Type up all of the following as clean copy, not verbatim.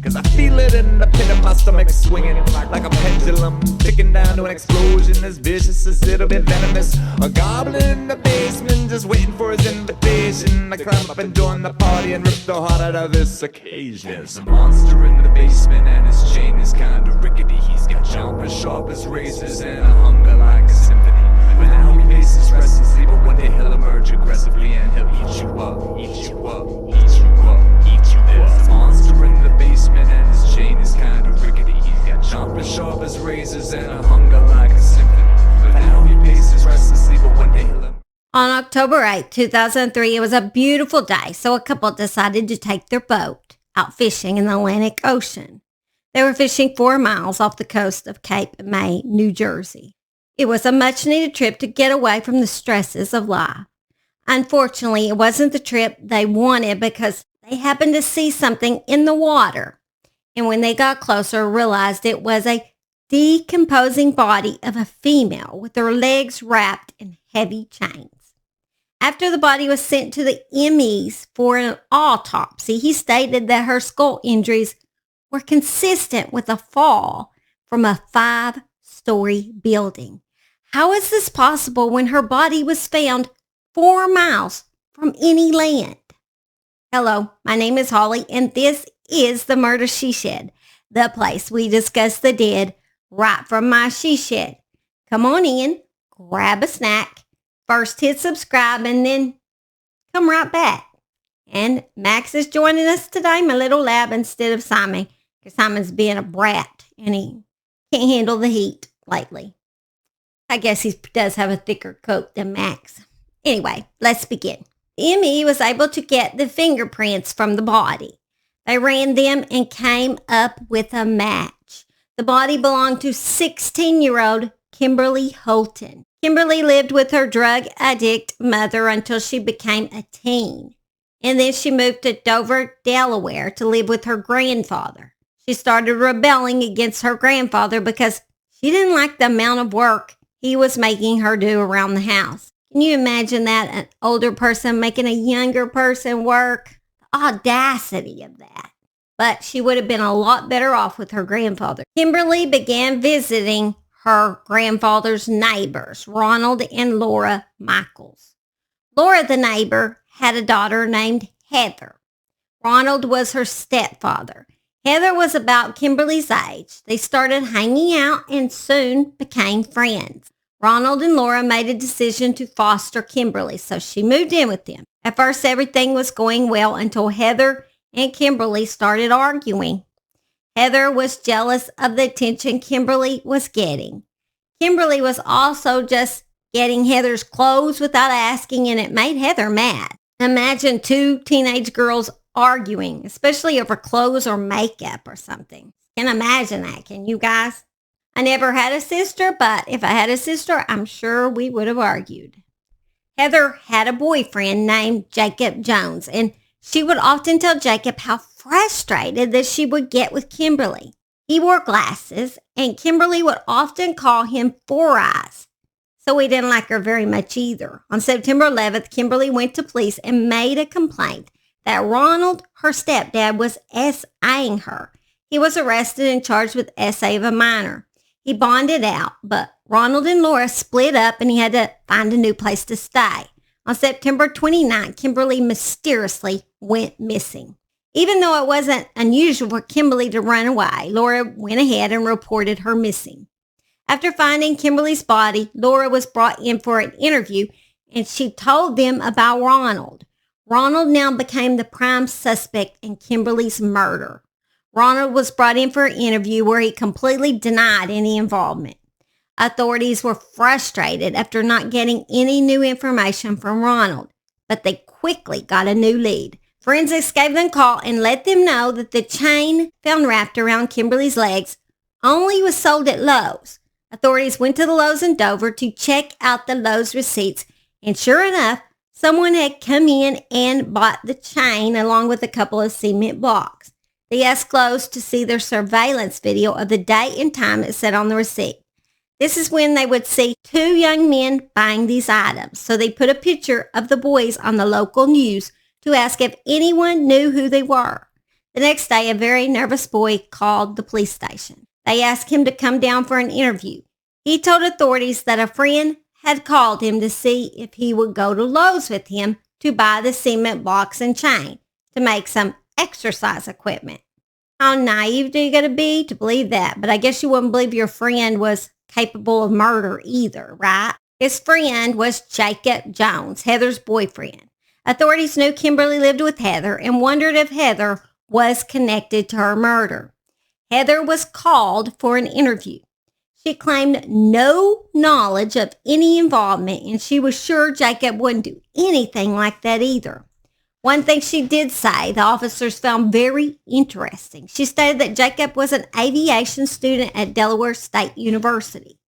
Cause I feel it in the pit of my stomach swinging like a pendulum, ticking down to an explosion as vicious as it'll be venomous. A goblin in the basement just waiting for his invitation to climb up and join the party and rip the heart out of this occasion. There's a monster in the basement and his chain is kinda rickety. He's got jump as sharp as razors and a hunger like a symphony. But now he paces restlessly, but one day he'll emerge aggressively and he'll eat you up, eat you up, eat you up, eat you up. There's a monster in the basement and his chain is kinda rickety. He's got jump as sharp as razors and a hunger like a symphony. But now he paces restlessly, but one day he'll emerge. On October 8, 2003, it was a beautiful day, so a couple decided to take their boat out fishing in the Atlantic Ocean. They were fishing 4 miles off the coast of Cape May, New Jersey. It was a much-needed trip to get away from the stresses of life. Unfortunately, it wasn't the trip they wanted because they happened to see something in the water, and when they got closer, realized it was a decomposing body of a female with her legs wrapped in heavy chains. After the body was sent to the MEs for an autopsy, he stated that her skull injuries were consistent with a fall from a 5-story building. How is this possible when her body was found 4 miles from any land? Hello, my name is Holly, and this is the Murder She Shed, the place we discuss the dead right from my she shed. Come on in, grab a snack, first hit subscribe, and then come right back. And Max is joining us today, my little lab, instead of Simon, because Simon's being a brat, and he can't handle the heat lately. I guess he does have a thicker coat than Max. Anyway, let's begin. The ME was able to get the fingerprints from the body. They ran them and came up with a match. The body belonged to 16-year-old Kimberly Holten. Kimberly lived with her drug addict mother until she became a teen. And then she moved to Dover, Delaware to live with her grandfather. She started rebelling against her grandfather because she didn't like the amount of work he was making her do around the house. Can you imagine that? An older person making a younger person work? The audacity of that. But she would have been a lot better off with her grandfather. Kimberly began visiting her grandfather's neighbors, Ronald and Laura Michaels. Laura, the neighbor, had a daughter named Heather. Ronald was her stepfather. Heather was about Kimberly's age. They started hanging out and soon became friends. Ronald and Laura made a decision to foster Kimberly, so she moved in with them. At first, everything was going well until Heather and Kimberly started arguing. Heather was jealous of the attention Kimberly was getting. Kimberly was also just getting Heather's clothes without asking, and it made Heather mad. Imagine 2 teenage girls arguing, especially over clothes or makeup or something. Can't imagine that, can you guys? I never had a sister, but if I had a sister, I'm sure we would have argued. Heather had a boyfriend named Jacob Jones, and she would often tell Jacob how frustrated that she would get with Kimberly. He wore glasses, and Kimberly would often call him Four Eyes, so he didn't like her very much either. On September 11th, Kimberly went to police and made a complaint that Ronald, her stepdad, was S.A.ing her. He was arrested and charged with S.A. of a minor. He bonded out, but Ronald and Laura split up and he had to find a new place to stay. On September 29th, Kimberly mysteriously went missing. Even though it wasn't unusual for Kimberly to run away, Laura went ahead and reported her missing. After finding Kimberly's body, Laura was brought in for an interview and she told them about Ronald. Ronald now became the prime suspect in Kimberly's murder. Ronald was brought in for an interview where he completely denied any involvement. Authorities were frustrated after not getting any new information from Ronald, but they quickly got a new lead. Forensics gave them a call and let them know that the chain found wrapped around Kimberly's legs only was sold at Lowe's. Authorities went to the Lowe's in Dover to check out the Lowe's receipts, and sure enough, someone had come in and bought the chain along with a couple of cement blocks. They asked Lowe's to see their surveillance video of the date and time it said on the receipt. This is when they would see 2 young men buying these items, so they put a picture of the boys on the local news to ask if anyone knew who they were. The next day, a very nervous boy called the police station. They asked him to come down for an interview. He told authorities that a friend had called him to see if he would go to Lowe's with him to buy the cement blocks and chain to make some exercise equipment. How naive do you got to be to believe that? But I guess you wouldn't believe your friend was capable of murder either, right? His friend was Jacob Jones, Heather's boyfriend. Authorities knew Kimberly lived with Heather and wondered if Heather was connected to her murder. Heather was called for an interview. She claimed no knowledge of any involvement, and she was sure Jacob wouldn't do anything like that either. One thing she did say the officers found very interesting. She stated that Jacob was an aviation student at Delaware State University.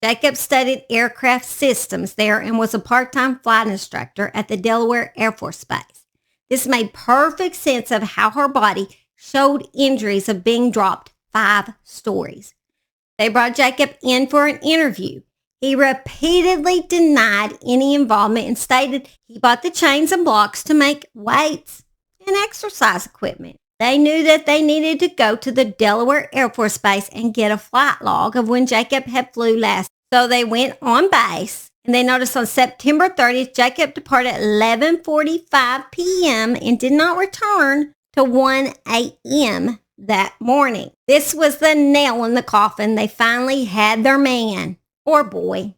Jacob studied aircraft systems there and was a part-time flight instructor at the Delaware Air Force Base. This made perfect sense of how her body showed injuries of being dropped 5 stories. They brought Jacob in for an interview. He repeatedly denied any involvement and stated he bought the chains and blocks to make weights and exercise equipment. They knew that they needed to go to the Delaware Air Force Base and get a flight log of when Jacob had flew last. So they went on base, and they noticed on September 30th, Jacob departed at 11:45 p.m. and did not return till 1 a.m. that morning. This was the nail in the coffin. They finally had their man. Or boy.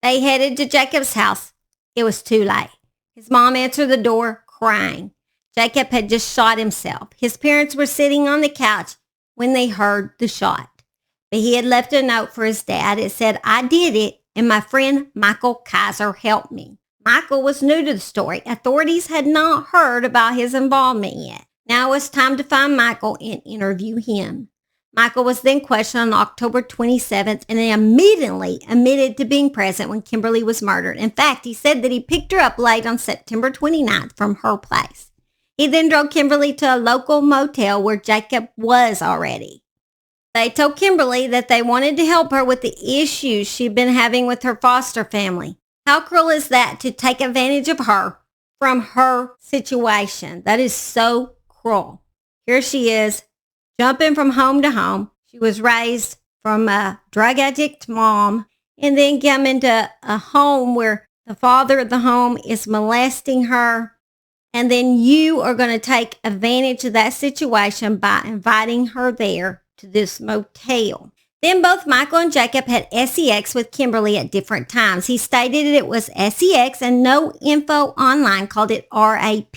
They headed to Jacob's house. It was too late. His mom answered the door crying. Jacob had just shot himself. His parents were sitting on the couch when they heard the shot. But he had left a note for his dad. It said, "I did it, and my friend Michael Kaiser helped me." Michael was new to the story. Authorities had not heard about his involvement yet. Now it was time to find Michael and interview him. Michael was then questioned on October 27th and immediately admitted to being present when Kimberly was murdered. In fact, he said that he picked her up late on September 29th from her place. He then drove Kimberly to a local motel where Jacob was already. They told Kimberly that they wanted to help her with the issues she'd been having with her foster family. How cruel is that, to take advantage of her from her situation? That is so cruel. Here she is, jumping from home to home. She was raised from a drug addict mom and then coming to a home where the father of the home is molesting her. And then you are going to take advantage of that situation by inviting her there to this motel. Then both Michael and Jacob had sex with Kimberly at different times. He stated it was sex and no info online called it rape.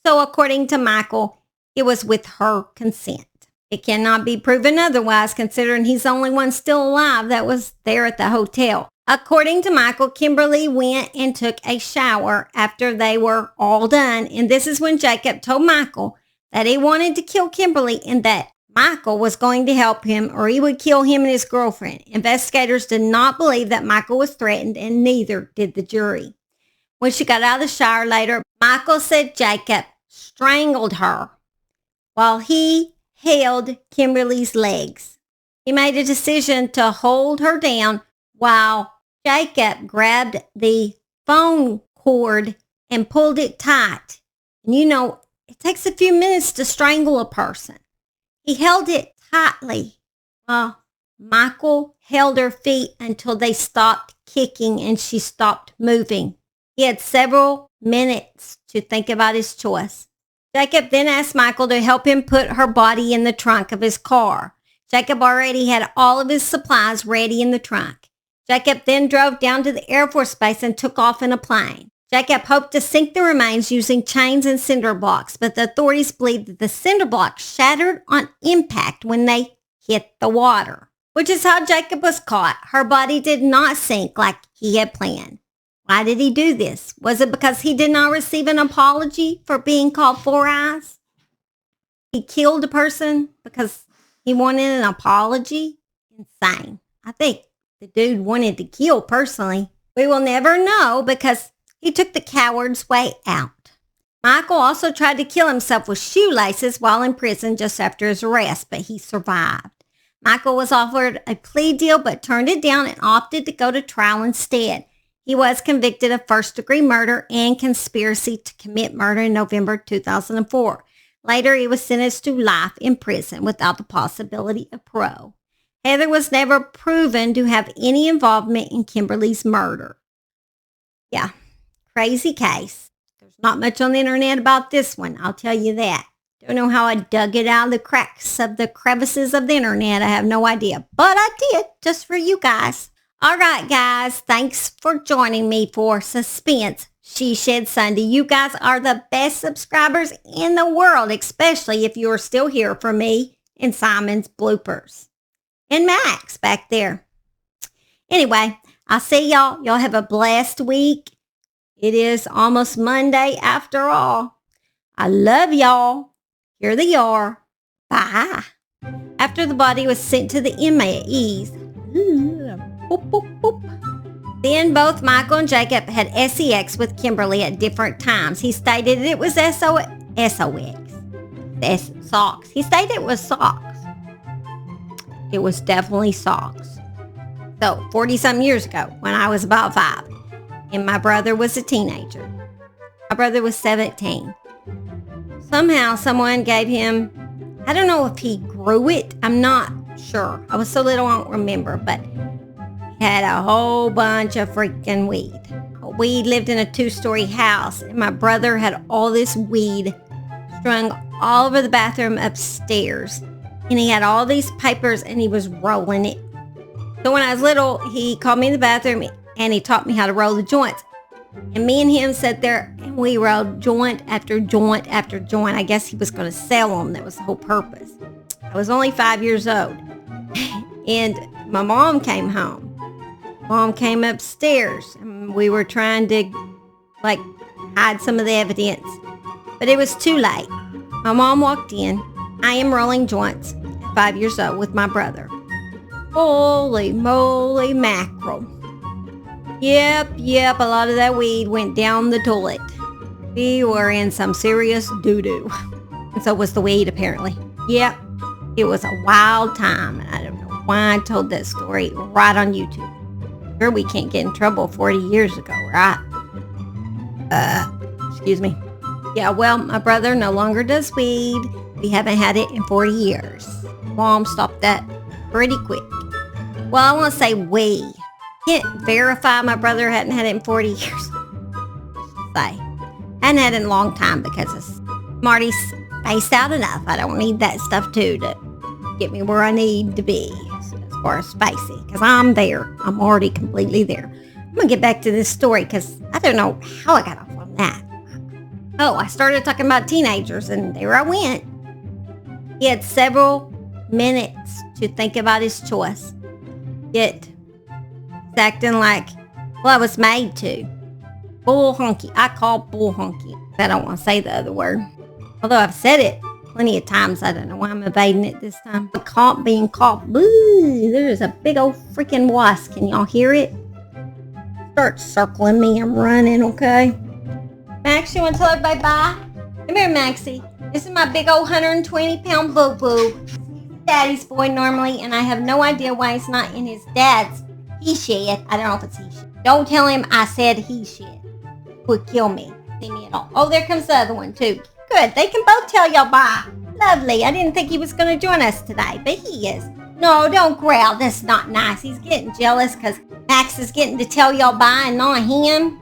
So according to Michael, it was with her consent. It cannot be proven otherwise, considering he's the only one still alive that was there at the hotel. According to Michael, Kimberly went and took a shower after they were all done. And this is when Jacob told Michael that he wanted to kill Kimberly and that Michael was going to help him or he would kill him and his girlfriend. Investigators did not believe that Michael was threatened, and neither did the jury. When she got out of the shower later, Michael said Jacob strangled her while he held Kimberly's legs. He made a decision to hold her down while Jacob grabbed the phone cord and pulled it tight. And you know, it takes a few minutes to strangle a person. He held it tightly while Michael held her feet until they stopped kicking and she stopped moving. He had several minutes to think about his choice. Jacob then asked Michael to help him put her body in the trunk of his car. Jacob already had all of his supplies ready in the trunk. Jacob then drove down to the Air Force Base and took off in a plane. Jacob hoped to sink the remains using chains and cinder blocks, but the authorities believed that the cinder blocks shattered on impact when they hit the water, which is how Jacob was caught. Her body did not sink like he had planned. Why did he do this? Was it because he did not receive an apology for being called Four Eyes? He killed a person because he wanted an apology? Insane. I think the dude wanted to kill personally. We will never know because he took the coward's way out. Michael also tried to kill himself with shoelaces while in prison just after his arrest, but he survived. Michael was offered a plea deal but turned it down and opted to go to trial instead. He was convicted of first-degree murder and conspiracy to commit murder in November 2004. Later, he was sentenced to life in prison without the possibility of parole. Heather was never proven to have any involvement in Kimberly's murder. Yeah, crazy case. There's not much on the internet about this one, I'll tell you that. Don't know how I dug it out of the cracks of the crevices of the internet. I have no idea, but I did, just for you guys. All right, guys, thanks for joining me for Suspense She Shed Sunday. You guys are the best subscribers in the world, especially if you're still here for me and Simon's bloopers. And Max back there. Anyway, I'll see y'all. Y'all have a blessed week. It is almost Monday after all. I love y'all. Here they are. Bye. After the body was sent to the MAEs, boop, boop, boop. Then both Michael and Jacob had sex with Kimberly at different times. He stated it was SOX. Socks. He stated it was socks. It was definitely socks. So, 40-some years ago, when I was about 5, and my brother was a teenager. My brother was 17. Somehow, someone gave him, I don't know if he grew it. I'm not sure. I was so little, I don't remember, but he had a whole bunch of freaking weed. We lived in a 2-story house, and my brother had all this weed strung all over the bathroom upstairs. And he had all these papers, and he was rolling it. So when I was little, he called me in the bathroom, and he taught me how to roll the joints. And me and him sat there, and we rolled joint after joint after joint. I guess he was going to sell them. That was the whole purpose. I was only 5 years old. And my mom came home. Mom came upstairs, and we were trying to, hide some of the evidence. But it was too late. My mom walked in. I am rolling joints at 5 years old with my brother. Holy moly mackerel. Yep, a lot of that weed went down the toilet. We were in some serious doo-doo. And so was the weed, apparently. Yep, it was a wild time, and I don't know why I told that story right on YouTube. Sure, we can't get in trouble 40 years ago, right? Excuse me. Yeah, well, my brother no longer does weed. We haven't had it in 40 years. Mom stopped that pretty quick. Well, I won't say we. Can't verify my brother hadn't had it in 40 years. Say, hadn't had it in a long time because I'm already spaced out enough. I don't need that stuff too to get me where I need to be as far as spacey. Because I'm there. I'm already completely there. I'm going to get back to this story because I don't know how I got off on that. Oh, I started talking about teenagers, and there I went. He had several minutes to think about his choice. Yet, he's acting like, well, I was made to. Bull honky. I call bull honky. I don't want to say the other word. Although I've said it plenty of times. I don't know why I'm evading it this time. Being caught. Boo, there's a big old freaking wasp. Can y'all hear it? Start circling me. I'm running, okay? Max, you want to tell everybody bye? Come here, Maxie. This is my big old 120-pound boo-boo. He's daddy's boy normally, and I have no idea why he's not in his dad's he shed. I don't know if it's he shed. Don't tell him I said he shed. Would kill me. See me at all. Oh, there comes the other one, too. Good. They can both tell y'all bye. Lovely. I didn't think he was going to join us today, but he is. No, don't growl. That's not nice. He's getting jealous because Max is getting to tell y'all bye and not him.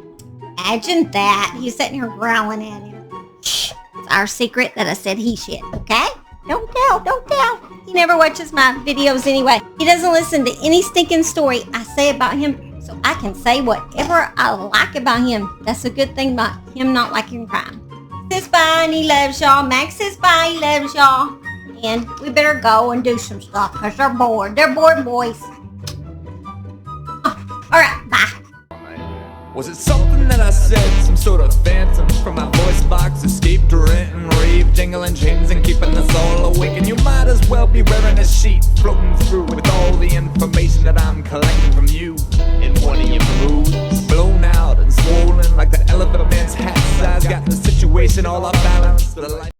Imagine that. He's sitting here growling at him. Shh. It's our secret that I said he shit, okay? Don't tell. He never watches my videos anyway. He doesn't listen to any stinking story I say about him, so I can say whatever I like about him. That's a good thing about him not liking crime. He says bye and he loves y'all. Max says bye, he loves y'all. And we better go and do some stuff because they're bored. They're bored boys. Oh, all right, bye. Was it something that I said? Some sort of phantom from my voice box escaped to rent and rave, jingling chains and keeping us all awake. And you might as well be wearing a sheet floating through with all the information that I'm collecting.